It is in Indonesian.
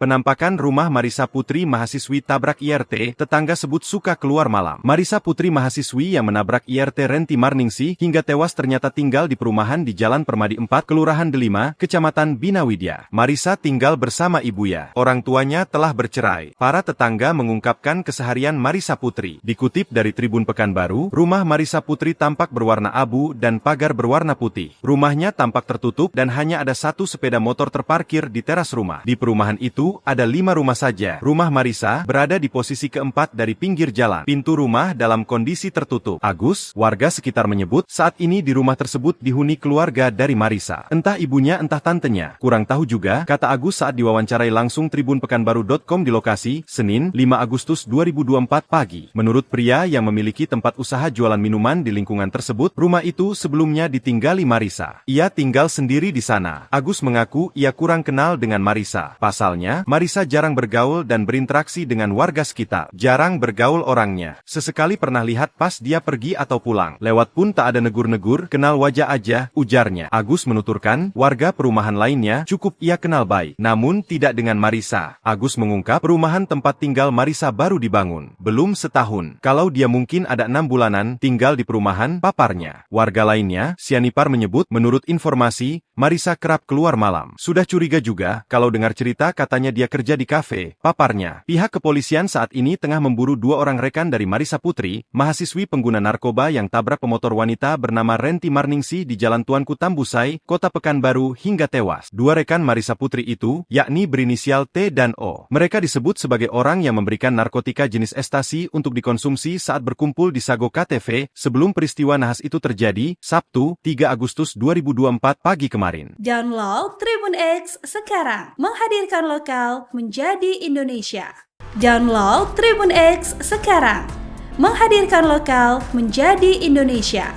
Penampakan rumah Marisa Putri mahasiswi tabrak IRT, tetangga sebut suka keluar malam. Marisa Putri mahasiswi yang menabrak IRT Renti Marningsi hingga tewas ternyata tinggal di perumahan di Jalan Permadi 4, Kelurahan Delima, Kecamatan Bina Widya. Marisa tinggal bersama ibunya. Orang tuanya telah bercerai. Para tetangga mengungkapkan keseharian Marisa Putri. Dikutip dari Tribun Pekanbaru, rumah Marisa Putri tampak berwarna abu dan pagar berwarna putih. Rumahnya tampak tertutup dan hanya ada satu sepeda motor terparkir di teras rumah. Di perumahan itu, ada 5 rumah saja. Rumah Marisa berada di posisi keempat dari pinggir jalan. Pintu rumah dalam kondisi tertutup. Agus, warga sekitar menyebut, saat ini di rumah tersebut dihuni keluarga dari Marisa. Entah ibunya entah tantenya. Kurang tahu juga, kata Agus saat diwawancarai langsung tribunpekanbaru.com di lokasi, Senin, 5 Agustus 2024 pagi. Menurut pria yang memiliki tempat usaha jualan minuman di lingkungan tersebut, rumah itu sebelumnya ditinggali Marisa. Ia tinggal sendiri di sana. Agus mengaku ia kurang kenal dengan Marisa. Pasalnya, Marisa jarang bergaul dan berinteraksi dengan warga sekitar. Jarang bergaul orangnya. Sesekali pernah lihat pas dia pergi atau pulang. Lewat pun tak ada negur-negur, kenal wajah aja, ujarnya. Agus menuturkan, warga perumahan lainnya cukup ia kenal baik. Namun tidak dengan Marisa. Agus mengungkap, perumahan tempat tinggal Marisa baru dibangun. Belum setahun. Kalau dia mungkin ada 6 bulanan tinggal di perumahan, paparnya. Warga lainnya, Sianipar menyebut, menurut informasi, Marisa kerap keluar malam. Sudah curiga juga, kalau dengar cerita katanya dia kerja di kafe, paparnya. Pihak kepolisian saat ini tengah memburu 2 orang rekan dari Marisa Putri, mahasiswi pengguna narkoba yang tabrak pemotor wanita bernama Renti Marningsi di Jalan Tuanku Tambusai, Kota Pekanbaru hingga tewas. 2 rekan Marisa Putri itu, yakni berinisial T dan O. Mereka disebut sebagai orang yang memberikan narkotika jenis ekstasi untuk dikonsumsi saat berkumpul di Sago KTV sebelum peristiwa nahas itu terjadi, Sabtu, 3 Agustus 2024 pagi kemarin. Download Tribun X sekarang, menghadirkan lokal menjadi Indonesia. Download Tribun X sekarang, menghadirkan lokal menjadi Indonesia.